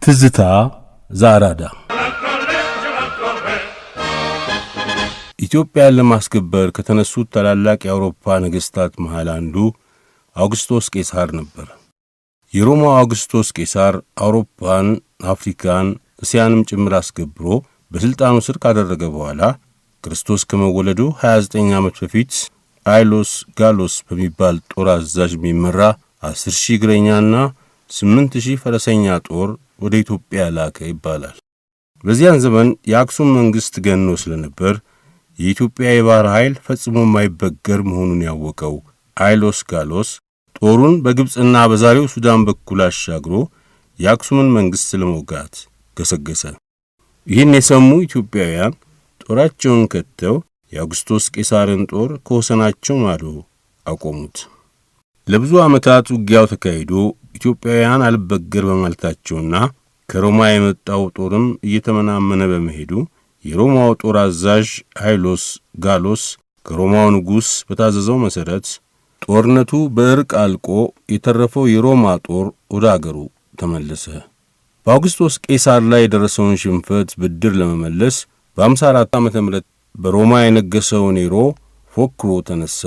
ትዝታ ዛራዳ ኢትዮጵያን ለማስከበር ከተነሱት ታላላቅ የአውሮፓ ነገስታት መሃል አንዱ አውግስጦስ ቄሳር ነበር። የሮማው አውግስጦስ ቄሳር አውሮፓን፣ አፍሪካን፣ እስያንም ጭምር አስገብሮ በስልጣኑ ስር ካደረገ በኋላ ክርስቶስ ከመወለዱ 29 ዓመት በፊት አይሎስ ጋሎስ በሚባል ጦር አዛዥ የሚመራ 10,000 እግረኛና 8,000 ፈረሰኛ ጦር ወደ ኢትዮጵያ ላከ ይባላል። በዚያን ዘመን የአክሱም መንግስት ገኖ ስለነበር የኢትዮጵያ የባህር ኃይል ፈጽሞ የማይበገር መሆኑን ያወቀው አይሎስ ጋሎስ ጦሩን በግብጽና በዛሬው ሱዳን በኩል አሻግሮ የአክሱምን መንግስት ለመውጋት ገሰገሰ። ይህን የሰሙ ኢትዮጵያውያን ጦራቸውን ከተው የአውግስጦስ ቄሳርን ጦር ከወሰናቸው ማዶ አቆሙት። ለብዙ ዓመታት ውጊያው ተካሂዶ ኢትዮጵያውያን አልበገር በማለታቸውና ከሮማ የመጣው ጦርም እየተመናመነ በመሄዱ የሮማው ጦር አዛዥ አይሎስ ጋሎስ ከሮማው ንጉሥ በታዘዘው መሠረት ጦርነቱ በእርቅ አልቆ የተረፈው የሮማ ጦር ወደ አገሩ ተመለሰ። በአውግስጦስ ቄሳር ላይ የደረሰውን ሽንፈት ብድር ለመመለስ በ54 ዓመተ ምህረት በሮማ የነገሰው ኔሮ ፎክሮ ተነሳ።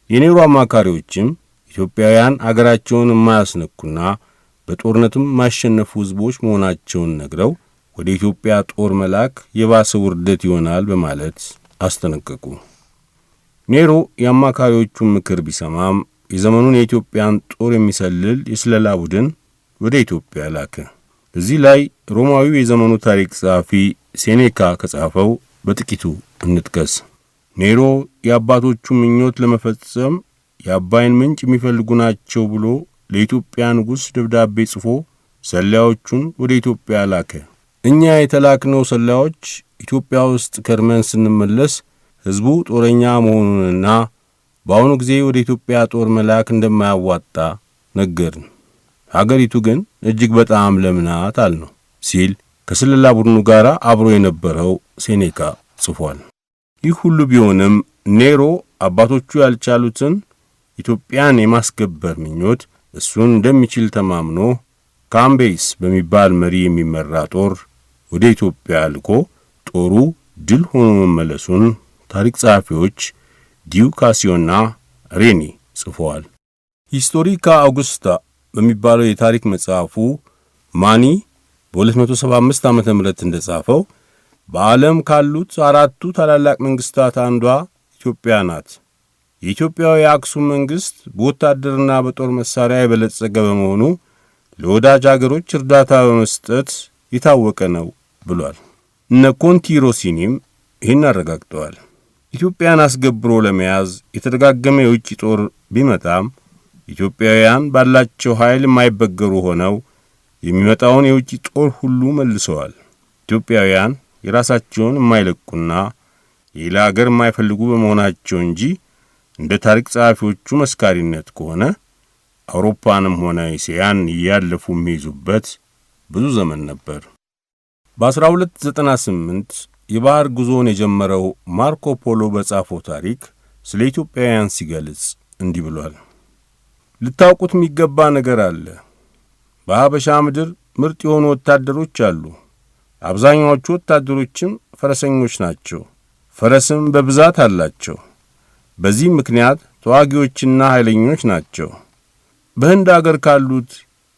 የኔሮ አማካሪዎችም ኢትዮጵያውያን አገራቸውን የማያስነኩና በጦርነትም ማሸነፉ ሕዝቦች መሆናቸውን ነግረው ወደ ኢትዮጵያ ጦር መላክ የባሰ ውርደት ይሆናል በማለት አስጠነቀቁ። ኔሮ የአማካሪዎቹን ምክር ቢሰማም የዘመኑን የኢትዮጵያን ጦር የሚሰልል የስለላ ቡድን ወደ ኢትዮጵያ ላከ። እዚህ ላይ ሮማዊው የዘመኑ ታሪክ ጸሐፊ ሴኔካ ከጻፈው በጥቂቱ እንጥቀስ። ኔሮ የአባቶቹ ምኞት ለመፈጸም የአባይን ምንጭ የሚፈልጉ ናቸው ብሎ ለኢትዮጵያ ንጉሥ ደብዳቤ ጽፎ ሰላዮቹን ወደ ኢትዮጵያ ላከ። እኛ የተላክነው ሰላዮች ኢትዮጵያ ውስጥ ከርመን ስንመለስ ሕዝቡ ጦረኛ መሆኑንና በአሁኑ ጊዜ ወደ ኢትዮጵያ ጦር መላክ እንደማያዋጣ ነገርን። አገሪቱ ግን እጅግ በጣም ለምናት አልነው ሲል ከስለላ ቡድኑ ጋር አብሮ የነበረው ሴኔካ ጽፏል። ይህ ሁሉ ቢሆንም ኔሮ አባቶቹ ያልቻሉትን ኢትዮጵያን የማስገበር ምኞት እሱን እንደሚችል ተማምኖ ካምቤስ በሚባል መሪ የሚመራ ጦር ወደ ኢትዮጵያ ልኮ ጦሩ ድል ሆኖ መመለሱን ታሪክ ጸሐፊዎች ዲዩካሲዮና ሬኒ ጽፈዋል። ሂስቶሪካ አውጉስታ በሚባለው የታሪክ መጽሐፉ ማኒ በ275 ዓመተ ምህረት እንደጻፈው በዓለም ካሉት አራቱ ታላላቅ መንግስታት አንዷ ኢትዮጵያ ናት። የኢትዮጵያው የአክሱም መንግስት በወታደርና በጦር መሳሪያ የበለጸገ በመሆኑ ለወዳጅ አገሮች እርዳታ በመስጠት የታወቀ ነው ብሏል። እነ ኮንቲ ሮሲኒም ይህን አረጋግጠዋል። ኢትዮጵያን አስገብሮ ለመያዝ የተደጋገመ የውጭ ጦር ቢመጣም ኢትዮጵያውያን ባላቸው ኃይል የማይበገሩ ሆነው የሚመጣውን የውጭ ጦር ሁሉ መልሰዋል። ኢትዮጵያውያን የራሳቸውን የማይለቁና የሌላ አገር የማይፈልጉ በመሆናቸው እንጂ እንደ ታሪክ ጸሐፊዎቹ መስካሪነት ከሆነ አውሮፓንም ሆነ እስያን እያለፉ የሚይዙበት ብዙ ዘመን ነበር። በ1298 የባህር ጉዞውን የጀመረው ማርኮ ፖሎ በጻፈው ታሪክ ስለ ኢትዮጵያውያን ሲገልጽ እንዲህ ብሏል። ልታውቁት የሚገባ ነገር አለ። በሀበሻ ምድር ምርጥ የሆኑ ወታደሮች አሉ። አብዛኛዎቹ ወታደሮችም ፈረሰኞች ናቸው። ፈረስም በብዛት አላቸው። በዚህ ምክንያት ተዋጊዎችና ኃይለኞች ናቸው። በህንድ አገር ካሉት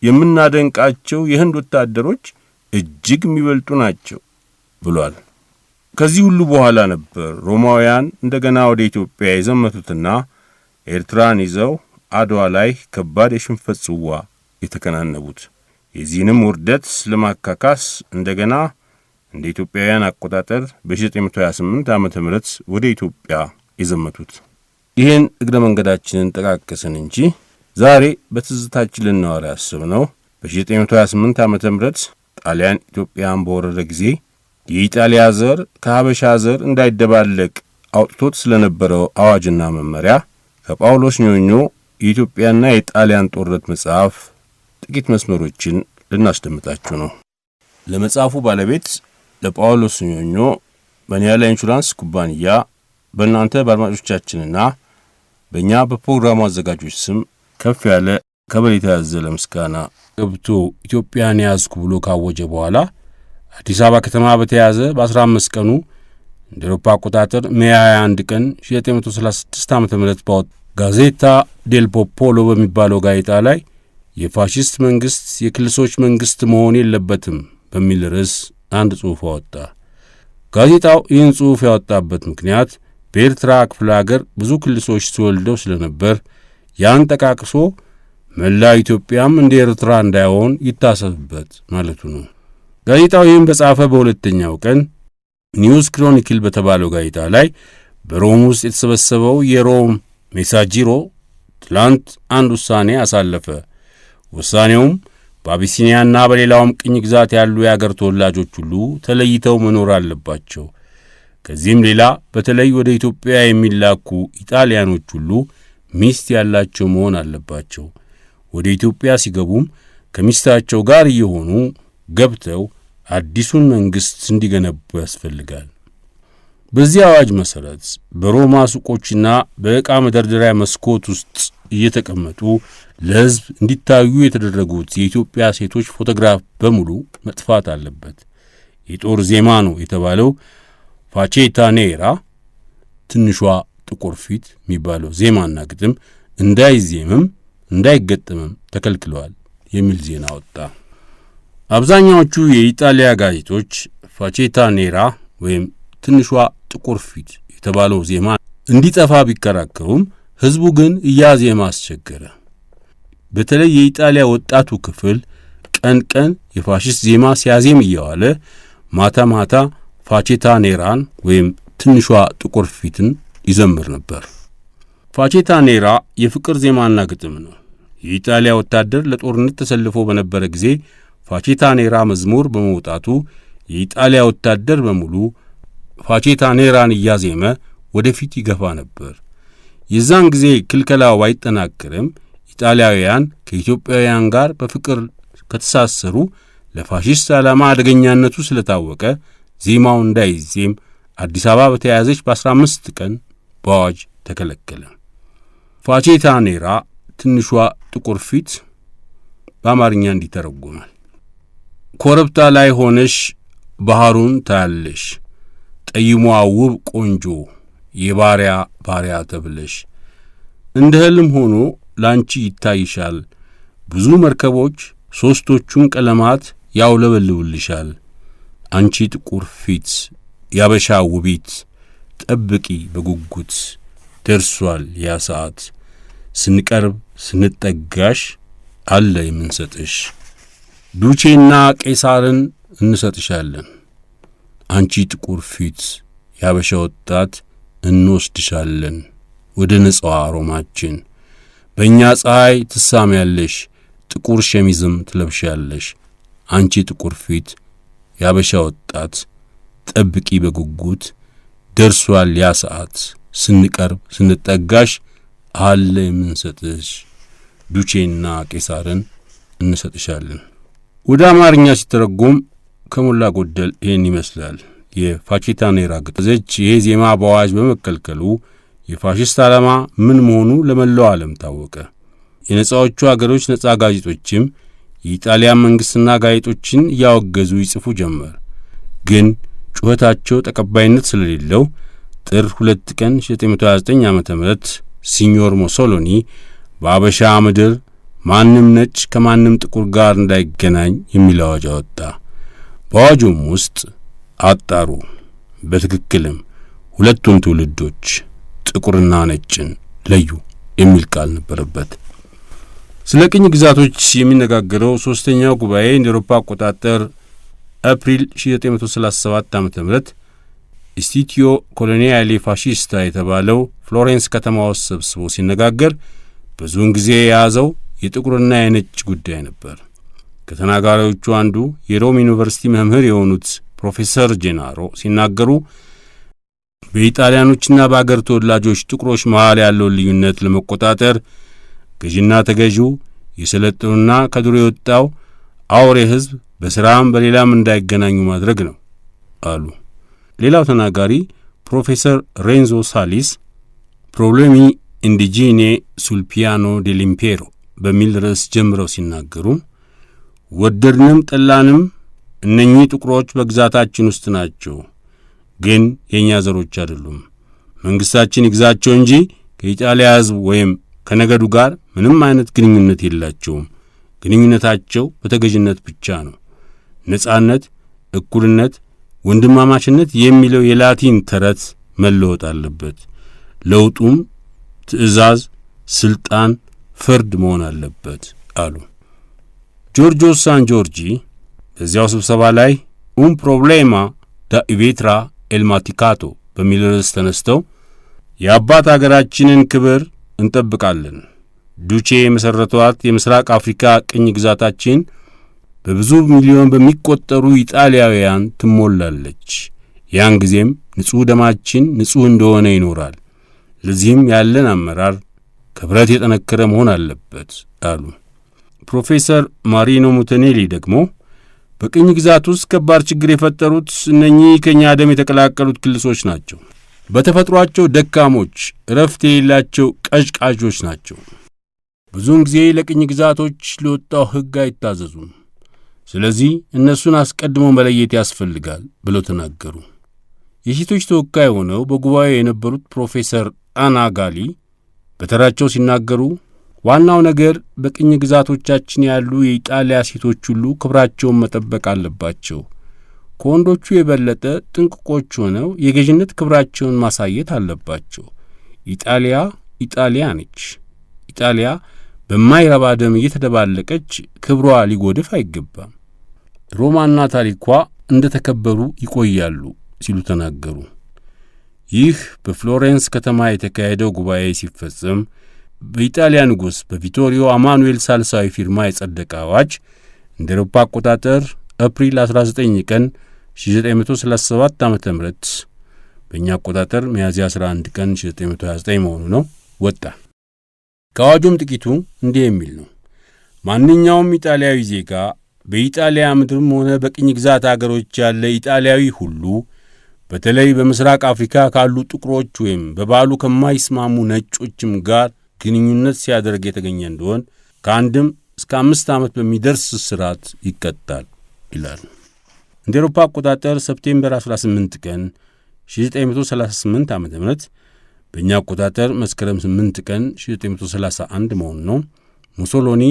የምናደንቃቸው የህንድ ወታደሮች እጅግ የሚበልጡ ናቸው ብሏል። ከዚህ ሁሉ በኋላ ነበር ሮማውያን እንደገና ወደ ኢትዮጵያ የዘመቱትና ኤርትራን ይዘው አድዋ ላይ ከባድ የሽንፈት ጽዋ የተከናነቡት። የዚህንም ውርደት ለማካካስ እንደገና እንደ ኢትዮጵያውያን አቆጣጠር በ1928 ዓመተ ምህረት ወደ ኢትዮጵያ የዘመቱት። ይህን እግረ መንገዳችንን ጠቃቀስን እንጂ ዛሬ በትዝታችን ልናወራ ያሰብነው በ1928 ዓመተ ምህረት ጣሊያን ኢትዮጵያን በወረረ ጊዜ የኢጣሊያ ዘር ከሀበሻ ዘር እንዳይደባለቅ አውጥቶት ስለነበረው አዋጅና መመሪያ ከጳውሎስ ኞኞ የኢትዮጵያና የጣሊያን ጦርነት መጽሐፍ ጥቂት መስመሮችን ልናስደምጣችሁ ነው። ለመጽሐፉ ባለቤት ለጳውሎስ ኞኞ በኒያላ ኢንሹራንስ ኩባንያ በእናንተ በአድማጮቻችንና በእኛ በፕሮግራሙ አዘጋጆች ስም ከፍ ያለ ከበሬታ ያዘለ ምስጋና ገብቶ ኢትዮጵያን ያዝኩ ብሎ ካወጀ በኋላ አዲስ አበባ ከተማ በተያዘ በ15 ቀኑ እንደ አውሮፓ አቆጣጠር ሜይ 21 ቀን 1936 ዓ.ም ባወጣው ጋዜጣ ዴል ፖፖሎ በሚባለው ጋዜጣ ላይ የፋሺስት መንግስት የክልሶች መንግስት መሆን የለበትም በሚል ርዕስ አንድ ጽሑፍ አወጣ። ጋዜጣው ይህን ጽሑፍ ያወጣበት ምክንያት በኤርትራ ክፍለ ሀገር ብዙ ክልሶች ተወልደው ስለነበር ያን ጠቃቅሶ መላው ኢትዮጵያም እንደ ኤርትራ እንዳይሆን ይታሰብበት ማለቱ ነው። ጋዜጣው ይህን በጻፈ በሁለተኛው ቀን ኒውስ ክሮኒክል በተባለው ጋዜጣ ላይ በሮም ውስጥ የተሰበሰበው የሮም ሜሳጂሮ ትላንት አንድ ውሳኔ አሳለፈ። ውሳኔውም በአቢሲኒያና በሌላውም ቅኝ ግዛት ያሉ የአገር ተወላጆች ሁሉ ተለይተው መኖር አለባቸው። ከዚህም ሌላ በተለይ ወደ ኢትዮጵያ የሚላኩ ኢጣሊያኖች ሁሉ ሚስት ያላቸው መሆን አለባቸው። ወደ ኢትዮጵያ ሲገቡም ከሚስታቸው ጋር እየሆኑ ገብተው አዲሱን መንግስት እንዲገነቡ ያስፈልጋል። በዚህ አዋጅ መሰረት በሮማ ሱቆችና በዕቃ መደርደሪያ መስኮት ውስጥ እየተቀመጡ ለሕዝብ እንዲታዩ የተደረጉት የኢትዮጵያ ሴቶች ፎቶግራፍ በሙሉ መጥፋት አለበት። የጦር ዜማ ነው የተባለው ፋቼታ ኔራ ትንሿ ጥቁር ፊት የሚባለው ዜማና ግጥም እንዳይዜምም እንዳይገጠምም ተከልክለዋል የሚል ዜና ወጣ። አብዛኛዎቹ የኢጣሊያ ጋዜጦች ፋቼታ ኔራ ወይም ትንሿ ጥቁር ፊት የተባለው ዜማ እንዲጠፋ ቢከራከሩም ሕዝቡ ግን እያዜማ አስቸገረ። በተለይ የኢጣሊያ ወጣቱ ክፍል ቀን ቀን የፋሽስት ዜማ ሲያዜም እየዋለ ማታ ማታ ፋቼታ ኔራን ወይም ትንሿ ጥቁር ፊትን ይዘምር ነበር። ፋቼታ ኔራ የፍቅር ዜማና ግጥም ነው። የኢጣሊያ ወታደር ለጦርነት ተሰልፎ በነበረ ጊዜ ፋቼታ ኔራ መዝሙር በመውጣቱ የኢጣሊያ ወታደር በሙሉ ፋቼታ ኔራን እያዜመ ወደፊት ይገፋ ነበር። የዛን ጊዜ ክልከላው ባይጠናከርም ኢጣሊያውያን ከኢትዮጵያውያን ጋር በፍቅር ከተሳሰሩ ለፋሺስት ዓላማ አደገኛነቱ ስለታወቀ ዜማው እንዳይዜም አዲስ አበባ በተያዘች በ15 ቀን በአዋጅ ተከለከለ። ፋቼታ ኔራ ትንሿ ጥቁር ፊት በአማርኛ እንዲተረጎማል። ኮረብታ ላይ ሆነሽ ባህሩን ታያለሽ፣ ጠይሟ ውብ ቆንጆ የባሪያ ባሪያ ተብለሽ እንደ ህልም ሆኖ ላንቺ ይታይሻል። ብዙ መርከቦች ሦስቶቹን ቀለማት ያውለበልቡልሻል። አንቺ ጥቁር ፊት ያበሻ ውቢት ጠብቂ በጉጉት ደርሷል ያ ሰዓት ስንቀርብ ስንጠጋሽ አለ የምንሰጥሽ ዱቼና ቄሳርን እንሰጥሻለን። አንቺ ጥቁር ፊት ያበሻ ወጣት እንወስድሻለን ወደ ነጻዋ ሮማችን። በእኛ ፀሐይ ትሳሚያለሽ ጥቁር ሸሚዝም ትለብሻለሽ። አንቺ ጥቁር ፊት ያበሻ ወጣት ጠብቂ በጉጉት ደርሷል ያ ሰዓት ስንቀርብ ስንጠጋሽ አለ የምንሰጥሽ ዱቼና ቄሳርን እንሰጥሻለን። ወደ አማርኛ ሲተረጎም ከሞላ ጎደል ይህን ይመስላል። የፋቼታ ኔራ ግጥዘች ይሄ ዜማ በአዋጅ በመከልከሉ የፋሽስት ዓላማ ምን መሆኑ ለመላው ዓለም ታወቀ። የነጻዎቹ አገሮች ነጻ ጋዜጦችም የኢጣሊያን መንግስትና ጋዜጦችን እያወገዙ ይጽፉ ጀመር። ግን ጩኸታቸው ተቀባይነት ስለሌለው ጥር 2 ቀን 1929 ዓ.ም ሲኞር ሞሶሎኒ በአበሻ ምድር ማንም ነጭ ከማንም ጥቁር ጋር እንዳይገናኝ የሚል አዋጅ አወጣ። በአዋጁም ውስጥ አጣሩ በትክክልም ሁለቱም ትውልዶች ጥቁርና ነጭን ለዩ የሚል ቃል ነበረበት። ስለ ቅኝ ግዛቶች የሚነጋገረው ሶስተኛው ጉባኤ እንደ አውሮፓ አቆጣጠር አፕሪል 1937 ዓ.ም ኢስቲቲዮ ኮሎኒያሊ ፋሺስታ የተባለው ፍሎሬንስ ከተማ ውስጥ ሰብስቦ ሲነጋገር ብዙውን ጊዜ የያዘው የጥቁርና የነጭ ጉዳይ ነበር። ከተናጋሪዎቹ አንዱ የሮም ዩኒቨርሲቲ መምህር የሆኑት ፕሮፌሰር ጄናሮ ሲናገሩ በኢጣሊያኖችና በአገር ተወላጆች ጥቁሮች መሃል ያለውን ልዩነት ለመቆጣጠር ገዥና ተገዢው የሰለጠኑና ከድሮ የወጣው አውሬ ሕዝብ በሥራም በሌላም እንዳይገናኙ ማድረግ ነው አሉ። ሌላው ተናጋሪ ፕሮፌሰር ሬንዞ ሳሊስ ፕሮብሌሚ ኢንዲጂኔ ሱል ፒያኖ ዴልኢምፔሮ በሚል ርዕስ ጀምረው ሲናገሩ ወደድንም ጠላንም እነኚህ ጥቁሮች በግዛታችን ውስጥ ናቸው፣ ግን የኛ ዘሮች አይደሉም። መንግስታችን ይግዛቸው እንጂ ከኢጣሊያ ሕዝብ ወይም ከነገዱ ጋር ምንም አይነት ግንኙነት የላቸውም። ግንኙነታቸው በተገዥነት ብቻ ነው። ነጻነት፣ እኩልነት፣ ወንድማማችነት የሚለው የላቲን ተረት መለወጥ አለበት። ለውጡም ትእዛዝ፣ ስልጣን፣ ፍርድ መሆን አለበት አሉ። ጆርጆ ሳን ጆርጂ በዚያው ስብሰባ ላይ ኡን ፕሮብሌማ ዳ ኢቬትራ ኤልማቲካቶ በሚል ርዕስ ተነስተው የአባት አገራችንን ክብር እንጠብቃለን፣ ዱቼ የመሠረቷት የምስራቅ አፍሪካ ቅኝ ግዛታችን በብዙ ሚሊዮን በሚቆጠሩ ኢጣሊያውያን ትሞላለች። ያን ጊዜም ንጹሕ ደማችን ንጹሕ እንደሆነ ይኖራል። ለዚህም ያለን አመራር ከብረት የጠነከረ መሆን አለበት አሉ። ፕሮፌሰር ማሪኖ ሙተኔሊ ደግሞ በቅኝ ግዛት ውስጥ ከባድ ችግር የፈጠሩት እነኚህ ከኛ ደም የተቀላቀሉት ክልሶች ናቸው። በተፈጥሯቸው ደካሞች፣ እረፍት የሌላቸው ቀዥቃዦች ናቸው። ብዙውን ጊዜ ለቅኝ ግዛቶች ለወጣው ሕግ አይታዘዙም። ስለዚህ እነሱን አስቀድሞ መለየት ያስፈልጋል ብለው ተናገሩ። የሴቶች ተወካይ ሆነው በጉባኤው የነበሩት ፕሮፌሰር አና ጋሊ በተራቸው ሲናገሩ ዋናው ነገር በቅኝ ግዛቶቻችን ያሉ የኢጣሊያ ሴቶች ሁሉ ክብራቸውን መጠበቅ አለባቸው። ከወንዶቹ የበለጠ ጥንቅቆች ሆነው የገዥነት ክብራቸውን ማሳየት አለባቸው። ኢጣሊያ ነች። ኢጣሊያ በማይረባ ደም እየተደባለቀች ክብሯ ሊጎድፍ አይገባም። ሮማና ታሪኳ እንደ ተከበሩ ይቆያሉ ሲሉ ተናገሩ። ይህ በፍሎሬንስ ከተማ የተካሄደው ጉባኤ ሲፈጸም በኢጣሊያ ንጉሥ በቪቶሪዮ አማኑኤል ሳልሳዊ ፊርማ የጸደቀ አዋጅ እንደ አውሮፓ አቆጣጠር አፕሪል 19 ቀን 1937 ዓ.ም በእኛ አቆጣጠር ሚያዝያ 11 ቀን 1929 መሆኑ ነው ወጣ። ከአዋጁም ጥቂቱ እንዲህ የሚል ነው። ማንኛውም ኢጣሊያዊ ዜጋ በኢጣሊያ ምድርም ሆነ በቅኝ ግዛት አገሮች ያለ ኢጣሊያዊ ሁሉ በተለይ በምስራቅ አፍሪካ ካሉ ጥቁሮች ወይም በባሉ ከማይስማሙ ነጮችም ጋር ግንኙነት ሲያደርግ የተገኘ እንደሆን ከአንድም እስከ 5 ዓመት በሚደርስ እስራት ይቀጣል ይላል። እንደ አውሮፓ አቆጣጠር ሰፕቴምበር 18 ቀን 1938 ዓ.ም በእኛ አቆጣጠር መስከረም 8 ቀን 1931 መሆኑ ነው ሙሶሎኒ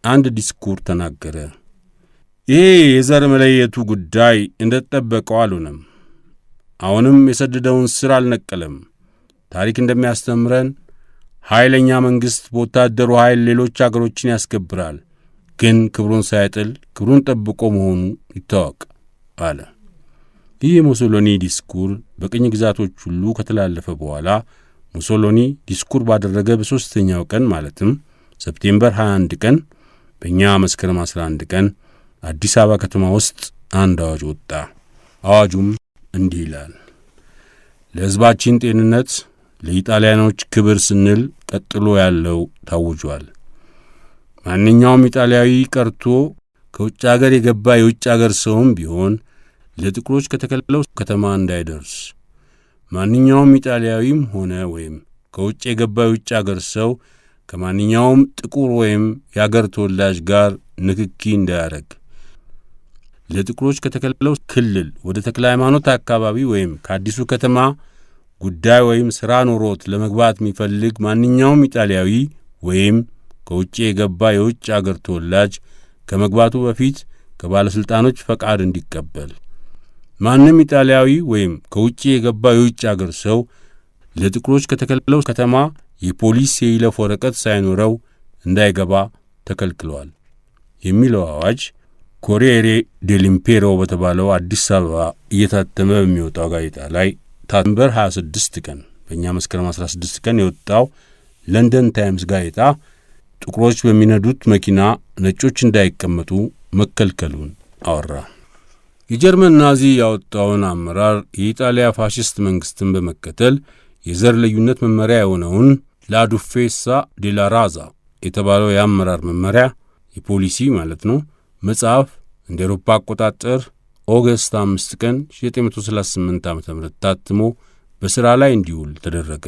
አንድ ዲስኩር ተናገረ። ይሄ የዘር መለየቱ ጉዳይ እንደተጠበቀው አልሆነም። አሁንም የሰደደውን ስር አልነቀለም። ታሪክ እንደሚያስተምረን ኃይለኛ መንግሥት በወታደሩ ኃይል ሌሎች አገሮችን ያስከብራል፣ ግን ክብሩን ሳይጥል ክብሩን ጠብቆ መሆኑ ይታወቅ አለ። ይህ የሙሶሎኒ ዲስኩር በቅኝ ግዛቶች ሁሉ ከተላለፈ በኋላ ሙሶሎኒ ዲስኩር ባደረገ በሦስተኛው ቀን ማለትም ሰፕቴምበር 21 ቀን በእኛ መስከረም 11 ቀን አዲስ አበባ ከተማ ውስጥ አንድ አዋጅ ወጣ። አዋጁም እንዲህ ይላል። ለሕዝባችን ጤንነት፣ ለኢጣሊያኖች ክብር ስንል ቀጥሎ ያለው ታውጇል። ማንኛውም ኢጣሊያዊ ቀርቶ ከውጭ አገር የገባ የውጭ አገር ሰውም ቢሆን ለጥቁሮች ከተከለለው ከተማ እንዳይደርስ። ማንኛውም ኢጣሊያዊም ሆነ ወይም ከውጭ የገባ የውጭ አገር ሰው ከማንኛውም ጥቁር ወይም የአገር ተወላጅ ጋር ንክኪ እንዳያደርግ። ለጥቁሮች ከተከለለው ክልል ወደ ተክለ ሃይማኖት አካባቢ ወይም ከአዲሱ ከተማ ጉዳይ ወይም ሥራ ኖሮት ለመግባት የሚፈልግ ማንኛውም ኢጣሊያዊ ወይም ከውጭ የገባ የውጭ አገር ተወላጅ ከመግባቱ በፊት ከባለሥልጣኖች ፈቃድ እንዲቀበል። ማንም ኢጣሊያዊ ወይም ከውጭ የገባ የውጭ አገር ሰው ለጥቁሮች ከተከለለው ከተማ የፖሊስ የይለፍ ወረቀት ሳይኖረው እንዳይገባ ተከልክሏል የሚለው አዋጅ ኮሪየሬ ዴልኢምፔሮ በተባለው አዲስ አበባ እየታተመ በሚወጣው ጋዜጣ ላይ ታንበር 26 ቀን በእኛ መስከረም 16 ቀን የወጣው ለንደን ታይምስ ጋዜጣ ጥቁሮች በሚነዱት መኪና ነጮች እንዳይቀመጡ መከልከሉን አወራ። የጀርመን ናዚ ያወጣውን አመራር የኢጣሊያ ፋሽስት መንግሥትን በመከተል የዘር ልዩነት መመሪያ የሆነውን ላዱፌሳ ዴላ ራዛ የተባለው የአመራር መመሪያ የፖሊሲ ማለት ነው መጽሐፍ እንደ አውሮፓ አቆጣጠር ኦገስት 5 ቀን 1938 ዓ.ም ታትሞ በሥራ ላይ እንዲውል ተደረገ።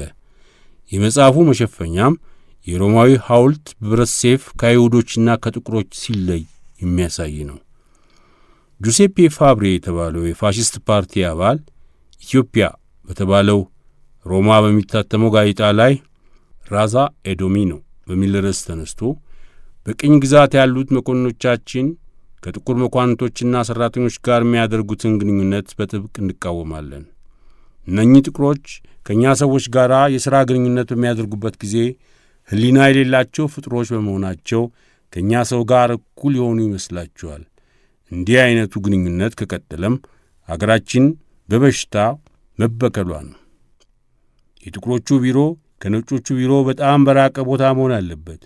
የመጽሐፉ መሸፈኛም የሮማዊ ሐውልት በብረት ሰይፍ ከአይሁዶችና ከጥቁሮች ሲለይ የሚያሳይ ነው። ጁሴፔ ፋብሬ የተባለው የፋሽስት ፓርቲ አባል ኢትዮጵያ በተባለው ሮማ በሚታተመው ጋዜጣ ላይ ራዛ ኤዶሚኖ በሚል ርዕስ ተነስቶ በቅኝ ግዛት ያሉት መኮንኖቻችን ከጥቁር መኳንንቶችና ሠራተኞች ጋር የሚያደርጉትን ግንኙነት በጥብቅ እንቃወማለን። እነኚህ ጥቁሮች ከእኛ ሰዎች ጋር የሥራ ግንኙነት በሚያደርጉበት ጊዜ ሕሊና የሌላቸው ፍጥሮች በመሆናቸው ከእኛ ሰው ጋር እኩል የሆኑ ይመስላቸዋል። እንዲህ ዐይነቱ ግንኙነት ከቀጠለም አገራችን በበሽታ መበከሏ ነው። የጥቁሮቹ ቢሮ ከነጮቹ ቢሮ በጣም በራቀ ቦታ መሆን አለበት።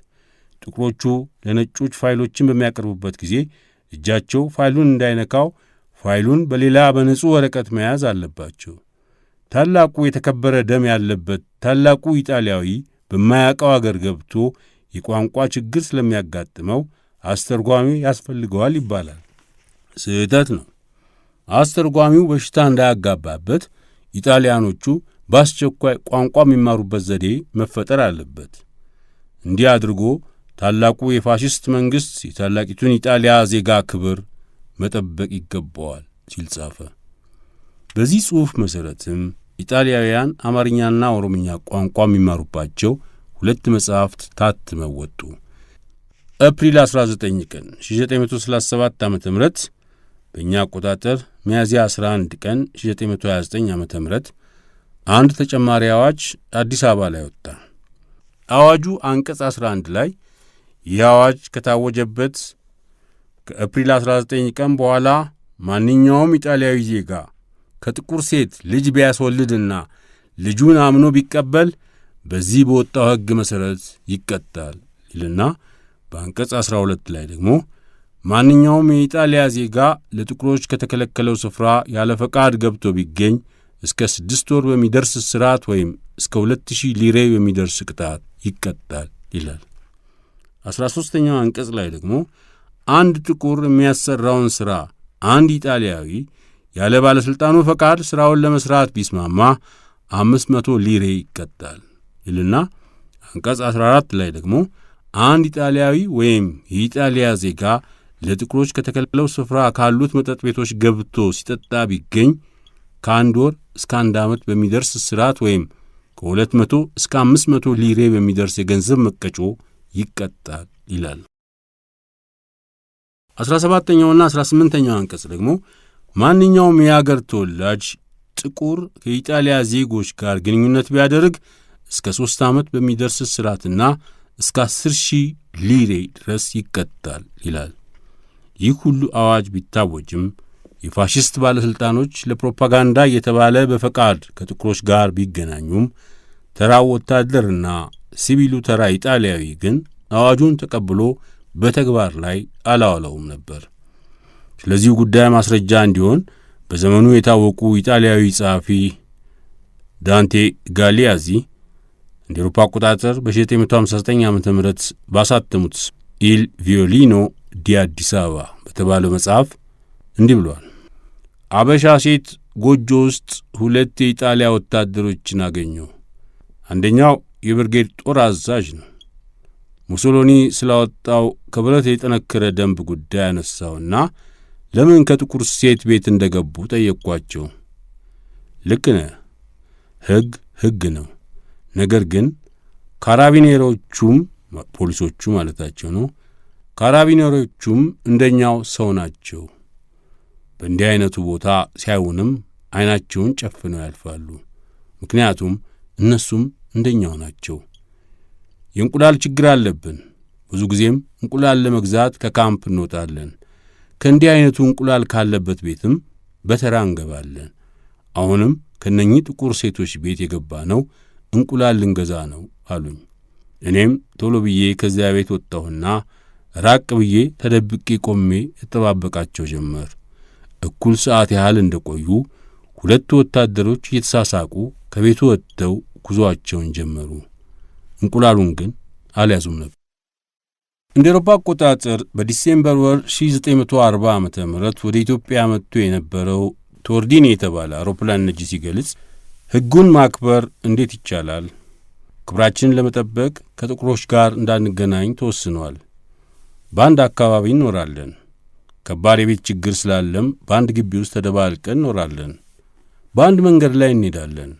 ጥቁሮቹ ለነጮች ፋይሎችን በሚያቀርቡበት ጊዜ እጃቸው ፋይሉን እንዳይነካው ፋይሉን በሌላ በንጹሕ ወረቀት መያዝ አለባቸው። ታላቁ የተከበረ ደም ያለበት ታላቁ ኢጣሊያዊ በማያውቀው አገር ገብቶ የቋንቋ ችግር ስለሚያጋጥመው አስተርጓሚ ያስፈልገዋል ይባላል። ስህተት ነው። አስተርጓሚው በሽታ እንዳያጋባበት ኢጣሊያኖቹ በአስቸኳይ ቋንቋ የሚማሩበት ዘዴ መፈጠር አለበት። እንዲህ አድርጎ ታላቁ የፋሽስት መንግሥት የታላቂቱን ኢጣሊያ ዜጋ ክብር መጠበቅ ይገባዋል ሲል ጻፈ። በዚህ ጽሑፍ መሠረትም ኢጣሊያውያን አማርኛና ኦሮምኛ ቋንቋ የሚማሩባቸው 2 መጻሕፍት ታትመው ወጡ። ኤፕሪል 19 ቀን 1937 ዓ.ም በእኛ አቆጣጠር ሚያዝያ 11 ቀን 1929 ዓ.ም አንድ ተጨማሪ አዋጅ አዲስ አበባ ላይ ወጣ። አዋጁ አንቀጽ 11 ላይ ይህ አዋጅ ከታወጀበት ከኤፕሪል 19 ቀን በኋላ ማንኛውም ኢጣሊያዊ ዜጋ ከጥቁር ሴት ልጅ ቢያስወልድና ልጁን አምኖ ቢቀበል በዚህ በወጣው ሕግ መሠረት ይቀጣል ይልና በአንቀጽ 12 ላይ ደግሞ ማንኛውም የኢጣሊያ ዜጋ ለጥቁሮች ከተከለከለው ስፍራ ያለ ፈቃድ ገብቶ ቢገኝ እስከ 6 ወር በሚደርስ እስራት ወይም እስከ 2000 ሊሬ በሚደርስ ቅጣት ይቀጣል ይላል። 13ኛው አንቀጽ ላይ ደግሞ አንድ ጥቁር የሚያሰራውን ሥራ አንድ ኢጣሊያዊ ያለ ባለሥልጣኑ ፈቃድ ሥራውን ለመሥራት ቢስማማ 500 ሊሬ ይቀጣል ይልና አንቀጽ 14 ላይ ደግሞ አንድ ኢጣሊያዊ ወይም የኢጣሊያ ዜጋ ለጥቁሮች ከተከለከለው ስፍራ ካሉት መጠጥ ቤቶች ገብቶ ሲጠጣ ቢገኝ ከ1 ወር እስከ 1 ዓመት በሚደርስ እስራት ወይም ከ200 እስከ 500 ሊሬ በሚደርስ የገንዘብ መቀጮ ይቀጣል ይላል። 17ኛውና 18ኛው አንቀጽ ደግሞ ማንኛውም የአገር ተወላጅ ጥቁር ከኢጣሊያ ዜጎች ጋር ግንኙነት ቢያደርግ እስከ 3 ዓመት በሚደርስ እስራትና እስከ 10,000 ሊሬ ድረስ ይቀጣል ይላል። ይህ ሁሉ አዋጅ ቢታወጅም የፋሽስት ባለሥልጣኖች ለፕሮፓጋንዳ እየተባለ በፈቃድ ከጥቁሮች ጋር ቢገናኙም ተራው ወታደርና ሲቪሉ ተራ ኢጣሊያዊ ግን አዋጁን ተቀብሎ በተግባር ላይ አላዋለውም ነበር። ስለዚህ ጉዳይ ማስረጃ እንዲሆን በዘመኑ የታወቁ ኢጣሊያዊ ጸሐፊ ዳንቴ ጋሊያዚ እንደ አውሮፓ አቆጣጠር በ1959 ዓ.ም ባሳተሙት ኢል ቪዮሊኖ ዲ አዲስ አበባ በተባለው መጽሐፍ እንዲህ ብሏል። አበሻ ሴት ጎጆ ውስጥ 2 የኢጣሊያ ወታደሮችን አገኙ። አንደኛው የብርጌድ ጦር አዛዥ ነው። ሙሶሎኒ ስላወጣው ከብረት የጠነከረ ደንብ ጉዳይ አነሳውና ለምን ከጥቁር ሴት ቤት እንደገቡ ጠየቅኳቸው። ልክ ነህ፣ ሕግ ነው። ነገር ግን ካራቢኔሮቹም ፖሊሶቹ ማለታቸው ነው፣ ካራቢኔሮቹም እንደኛው ሰው ናቸው። በእንዲህ አይነቱ ቦታ ሲያዩንም ዐይናቸውን ጨፍነው ያልፋሉ። ምክንያቱም እነሱም እንደኛው ናቸው። የእንቁላል ችግር አለብን። ብዙ ጊዜም እንቁላል ለመግዛት ከካምፕ እንወጣለን። ከእንዲህ አይነቱ እንቁላል ካለበት ቤትም በተራ እንገባለን። አሁንም ከነኚህ ጥቁር ሴቶች ቤት የገባ ነው እንቁላል ልንገዛ ነው አሉኝ። እኔም ቶሎ ብዬ ከዚያ ቤት ወጣሁና ራቅ ብዬ ተደብቄ ቆሜ እጠባበቃቸው ጀመር። እኩል ሰዓት ያህል እንደቆዩ 2 ወታደሮች እየተሳሳቁ ከቤቱ ወጥተው ጉዞአቸውን ጀመሩ። እንቁላሉን ግን አልያዙም ነበር። እንደ አውሮፓ አቆጣጠር በዲሴምበር ወር 1940 ዓመተ ምህረት ወደ ኢትዮጵያ መጥቶ የነበረው ቶርዲኒ የተባለ አውሮፕላን ነጂ ሲገልጽ ሕጉን ማክበር እንዴት ይቻላል? ክብራችንን ለመጠበቅ ከጥቁሮች ጋር እንዳንገናኝ ተወስኗል። በአንድ አካባቢ እንኖራለን። ከባድ የቤት ችግር ስላለም በአንድ ግቢ ውስጥ ተደባልቀን እንኖራለን። በአንድ መንገድ ላይ እንሄዳለን።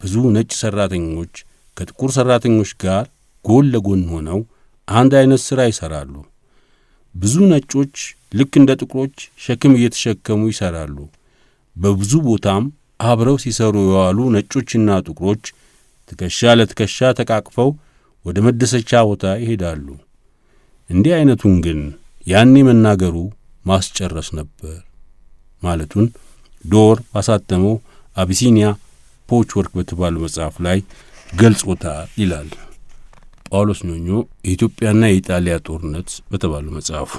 ብዙ ነጭ ሠራተኞች ከጥቁር ሠራተኞች ጋር ጎን ለጎን ሆነው አንድ አይነት ሥራ ይሠራሉ። ብዙ ነጮች ልክ እንደ ጥቁሮች ሸክም እየተሸከሙ ይሠራሉ። በብዙ ቦታም አብረው ሲሰሩ የዋሉ ነጮችና ጥቁሮች ትከሻ ለትከሻ ተቃቅፈው ወደ መደሰቻ ቦታ ይሄዳሉ። እንዲህ አይነቱን ግን ያኔ መናገሩ ማስጨረስ ነበር ማለቱን ዶር ባሳተመው አቢሲኒያ ፖችወርክ በተባለው መጽሐፍ ላይ ገልጾታል ይላል ጳውሎስ ኞኞ የኢትዮጵያና የኢጣሊያ ጦርነት በተባለው መጽሐፉ።